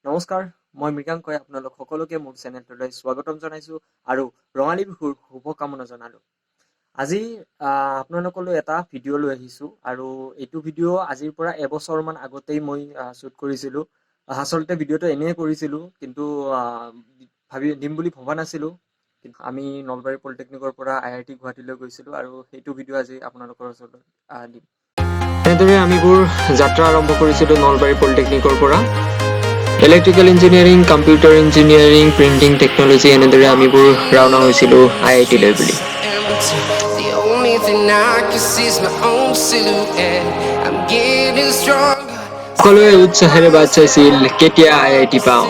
নমস্কাৰ, মই মৃগাংকই আপোনালোক সকলোকে মোৰ চেনেলটোলৈ স্বাগতম জনাইছো আৰু ৰঙালী বিহুৰ শুভকামনা জনালো। আজি আপোনালোকলৈ এটা ভিডিঅ' লৈ আহিছো আৰু এইটো ভিডিঅ' আজিৰ পৰা এবছৰমান আগতেই মই শ্বুট কৰিছিলোঁ। আচলতে ভিডিঅ'টো এনেই কৰিছিলোঁ, কিন্তু দিম বুলি ভবা নাছিলোঁ। আমি নলবাৰী পলিটেকনিকৰ পৰা IIT গুৱাহাটীলৈ গৈছিলোঁ আৰু সেইটো ভিডিঅ' আজি আপোনালোকৰ ওচৰলৈ দিম। তেনেদৰে আমিবোৰ যাত্ৰা আৰম্ভ কৰিছিলোঁ নলবাৰী পলিটেকনিকৰ পৰা। Electrical engineering, computer engineering, printing technology এনেদৰে আমিবোৰ ৰাওনা হৈছিলোঁ IIT লৈ বুলি। সকলোৱে উৎসাহেৰে বাট চাইছিল কেতিয়া IIT পাওঁ।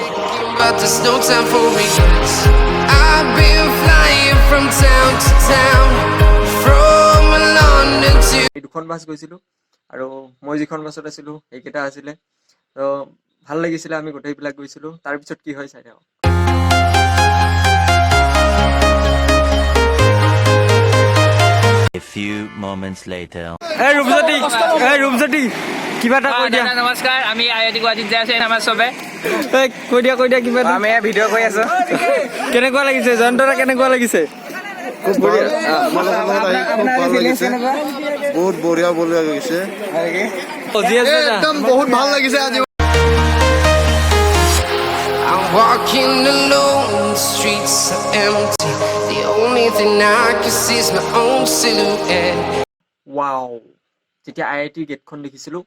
দুখন বাছ গৈছিলোঁ আৰু মই যিখন বাছত আছিলোঁ সেইকেইটা আছিলে, তো ভাল লাগিছিলে। আমি গোটেইবিলাক গৈছিলোঁ। তাৰপিছত কি হয় চাই থাকক। A few moments later. Rupjyoti কিবা এটা কৈ দিয়া। নমস্কাৰ, আমি IIT গুৱাহাটীত যাই আছো আমাৰ চবে। কৈ দিয়া কিবা এটা। আমি ভিডিঅ' কৰি আছো। কেনেকুৱা লাগিছে জয়ন্তৰা, কেনেকুৱা লাগিছে? খুব ভাল লাগিছে, বহুত বঢ়িয়া লাগিছে, একদম বহুত ভাল লাগিছে আজি। I'm walking alone, the streets are empty. The only thing I can see is my own silhouette. Wow, যেতিয়া IIT গেটখন দেখিছিলোঁ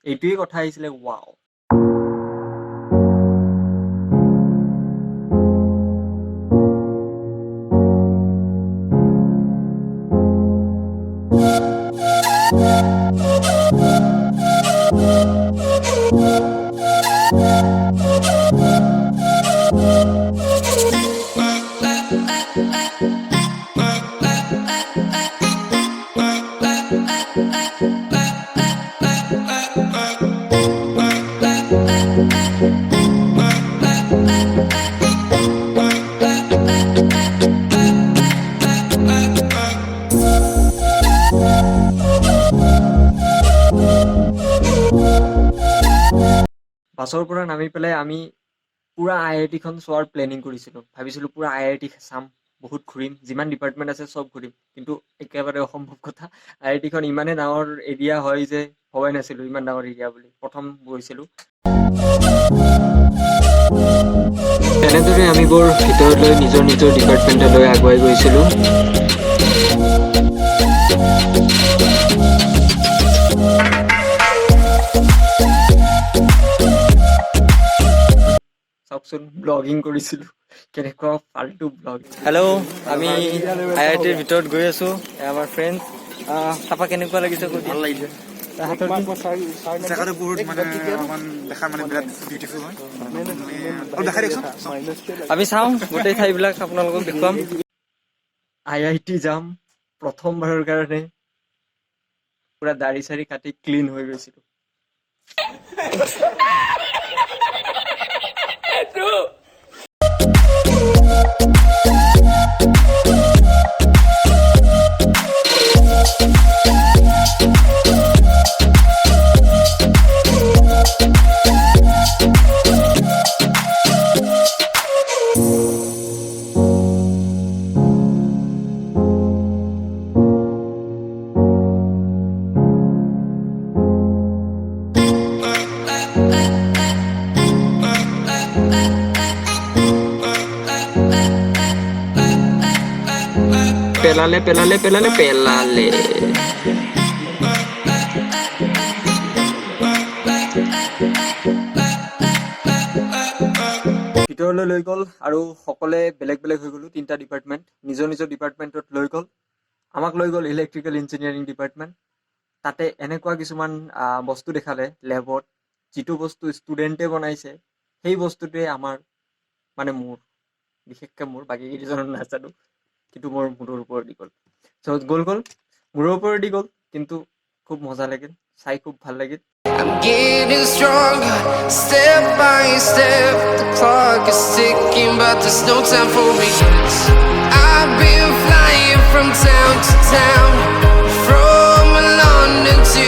এইটোৱেই কথা আহিছিলে, ৱাও। বাছৰ পৰা নামি পেলাই আমি পুৰা IITখন চোৱাৰ প্লেনিং কৰিছিলোঁ। ভাবিছিলোঁ পুৰা IIT চাম, বহুত ঘূৰিম, যিমান ডিপাৰ্টমেণ্ট আছে চব ঘূৰিম। কিন্তু একেবাৰে অসম্ভৱ কথা, IITখন ইমানেই ডাঙৰ এৰিয়া হয় যে ভবাই নাছিলোঁ ইমান ডাঙৰ এৰিয়া বুলি। প্ৰথম গৈছিলোঁ। এনেদৰে আমিবোৰ ভিতৰলৈ নিজৰ ডিপাৰ্টমেণ্টলৈ আগুৱাই গৈছিলোঁ। চাওকচোন, ব্লগিং কৰিছিলোঁ, কেনেকুৱা ফাল্টু ব্লগ। হেল্ল', আমি IITৰ ভিতৰত গৈ আছোঁ। আমাৰ ফ্ৰেণ্ড চাপা, কেনেকুৱা লাগিছে? ভাল লাগিছে। জেগাটো বহুত দেখা বিৰাট বিউটিফুল হয়। আমি চাওঁ গোটেই ঠাইবিলাক আপোনালোকক দেখুৱাম। IIT যাম প্ৰথমবাৰৰ কাৰণে পুৰা দাড়ি চাৰি কাটি ক্লিন হৈ গৈছিলোঁ। পেলালে ভিতৰলৈ লৈ গ'ল আৰু সকলোৱে বেলেগ হৈ গ'লো। 3টা ডিপাৰ্টমেণ্ট নিজৰ ডিপাৰ্টমেণ্টত লৈ গ'ল। আমাক লৈ গ'ল ইলেক্ট্ৰিকেল ইঞ্জিনিয়াৰিং ডিপাৰ্টমেণ্ট। তাতে এনেকুৱা কিছুমান বস্তু দেখালে লেবত, যিটো বস্তু ষ্টুডেণ্টে বনাইছে সেই বস্তুটোৱে আমাৰ মোৰ, বিশেষকৈ মোৰ, বাকী কেইজনৰ নাজানো, কিন্তু মোৰ মূৰৰ ওপৰেদি গ'ল। মূৰৰ ওপৰেদি গ'ল, কিন্তু খুব মজা লাগিল, চাই খুব ভাল লাগিল। I'm getting stronger, step by step. The clock is ticking, but there's no time for regrets. I've been flying from town to town, from London to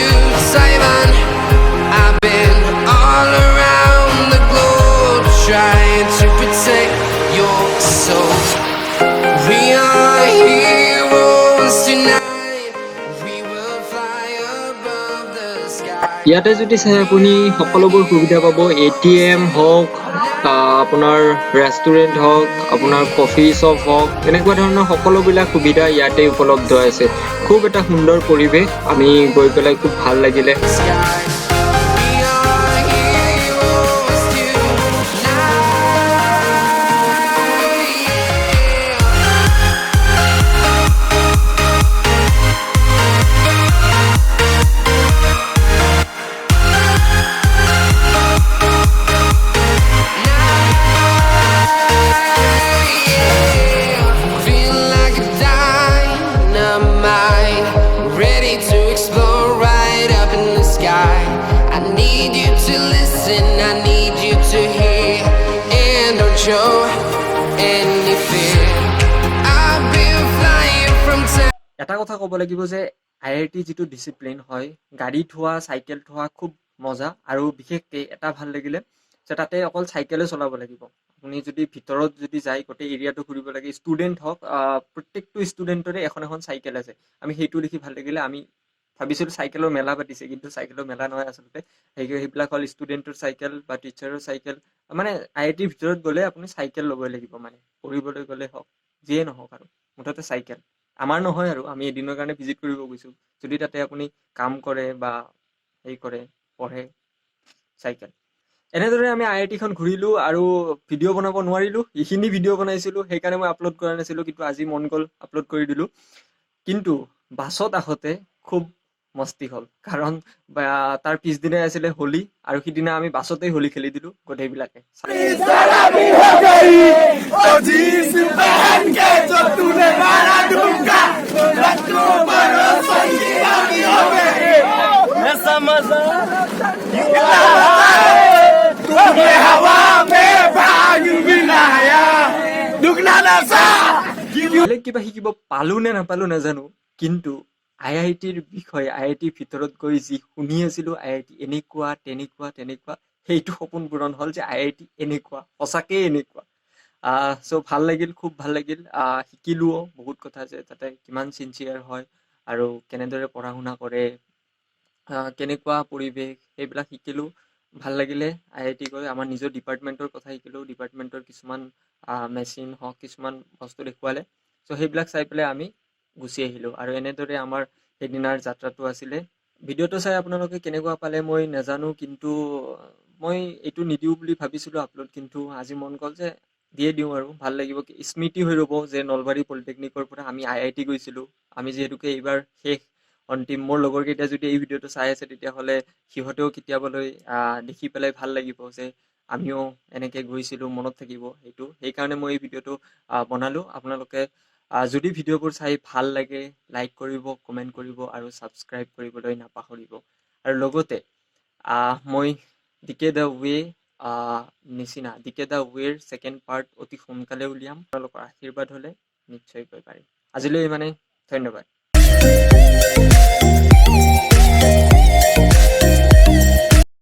ইয়াতে যদি চাই আপুনি সকলোবোৰ সুবিধা পাব, ATM হওক, আপোনাৰ ৰেষ্টুৰেণ্ট হওক, আপোনাৰ কফি শ্বপ হওক, এনেকুৱা ধৰণৰ সকলোবিলাক সুবিধা ইয়াতে উপলব্ধ আছে। খুব এটা সুন্দৰ পৰিৱেশ, আমি গৈ পেলাই খুব ভাল লাগিলে। sky. We are heroes tonight. Feel like a dynamite, ready to explode right up in the sky. I need you to listen, I need you to hear, and don't show any fear. I've been flying from town. এটা কথা ক'ব লাগিব যে IIT যিটো discipline হয়, গাড়ী থোৱা, cycle থোৱা খুব মজা। আৰু বিশেষকৈ এটা ভাল লাগিলে যে তাতে অকল চাইকেলে চলাব লাগিব। আপুনি যদি ভিতৰত যদি যায়, গোটেই এৰিয়াটো ঘূৰিব লাগে, ষ্টুডেণ্ট হওক, প্ৰত্যেকটো ষ্টুডেণ্টৰে এখন এখন চাইকেল আছে। আমি সেইটো দেখি ভাল লাগিলে। আমি ভাবিছিলোঁ চাইকেলৰ মেলা পাতিছে, কিন্তু চাইকেলৰ মেলা নহয় আচলতে। সেইবিলাক হ'ল ষ্টুডেণ্টৰ চাইকেল বা টিচাৰৰ চাইকেল। মানে IITৰ ভিতৰত গ'লে আপুনি চাইকেল ল'বই লাগিব, মানে পঢ়িবলৈ গ'লে হওক, যিয়ে নহওক আৰু মুঠতে চাইকেল। আমাৰ নহয় আৰু, আমি এদিনৰ কাৰণে ভিজিট কৰিব গৈছোঁ। যদি তাতে আপুনি কাম কৰে বা হেৰি কৰে, পঢ়ে, চাইকেল। এনেদৰে আমি IITখন ঘূৰিলোঁ আৰু ভিডিঅ' বনাব নোৱাৰিলোঁ। এইখিনি ভিডিঅ' বনাইছিলোঁ, সেইকাৰণে মই আপলোড কৰা নাছিলোঁ, কিন্তু আজি মন গ'ল আপলোড কৰি দিলোঁ। কিন্তু বাছত আহোঁতে খুব মস্তি হ'ল, কাৰণ তাৰ পিছদিনাই আছিলে হোলী, আৰু সিদিনা আমি বাছতেই হোলী খেলি দিলোঁ গোটেইবিলাকে। বেলেগ কিবা শিকিব পালোঁ নে নাপালোঁ নাজানো, কিন্তু IITৰ বিষয়ে, IITৰ ভিতৰত গৈ যি শুনি আছিলোঁ, IIT এনেকুৱা তেনেকুৱা, সেইটো সপোন পূৰণ হ'ল যে IIT এনেকুৱা, সঁচাকেই এনেকুৱা। চ' ভাল লাগিল, খুব ভাল লাগিল। শিকিলোঁও বহুত কথা, যে তাতে কিমান ছিনচিয়াৰ হয় আৰু কেনেদৰে পঢ়া শুনা কৰে, কেনেকুৱা পৰিৱেশ, সেইবিলাক শিকিলোঁ। ভাল লাগিলে IIT গৈ। আমাৰ নিজৰ ডিপাৰ্টমেণ্টৰ কথা শিকিলোঁ, ডিপাৰ্টমেণ্টৰ কিছুমান মেচিন হওক, কিছুমান বস্তু দেখুৱালে। চ' সেইবিলাক চাই পেলাই আমি গুচি আহিলোঁ, আৰু এনেদৰে আমাৰ সেইদিনাৰ যাত্ৰাটো আছিলে। ভিডিঅ'টো চাই আপোনালোকে কেনেকুৱা পালে মই নাজানো, কিন্তু মই এইটো নিদিওঁ বুলি ভাবিছিলোঁ আপলোড, কিন্তু আজি মন গ'ল যে দিয়ে দিওঁ আৰু ভাল লাগিব। স্মৃতি হৈ ৰ'ব যে নলবাৰী পলিটেকনিকৰ পৰা আমি IIT গৈছিলোঁ। আমি যিহেতুকে এইবাৰ শেষ অন্তিম, মোৰ লগৰকেইটা যদি এই ভিডিঅ'টো চাই আছে, তেতিয়াহ'লে সিহঁতেও কেতিয়াবলৈ দেখি পেলাই ভাল লাগিব যে আমিও এনেকৈ গৈছিলোঁ, মনত থাকিব সেইটো। সেইকাৰণে মই এই ভিডিঅ'টো বনালোঁ। আপোনালোকে যদি ভিডিঅ'বোৰ চাই ভাল লাগে, লাইক কৰিব, কমেণ্ট কৰিব আৰু ছাবস্ক্ৰাইব কৰিবলৈ নাপাহৰিব। আৰু লগতে মই ডিকে দ্য ৱে নিচিনা ডিকে দ্য ৱেৰ ছেকেণ্ড পাৰ্ট অতি সোনকালে উলিয়াম। আপোনালোকৰ আশীৰ্বাদ হ'লে নিশ্চয়কৈ পাৰিম। আজিলৈ ইমানেই, ধন্যবাদ।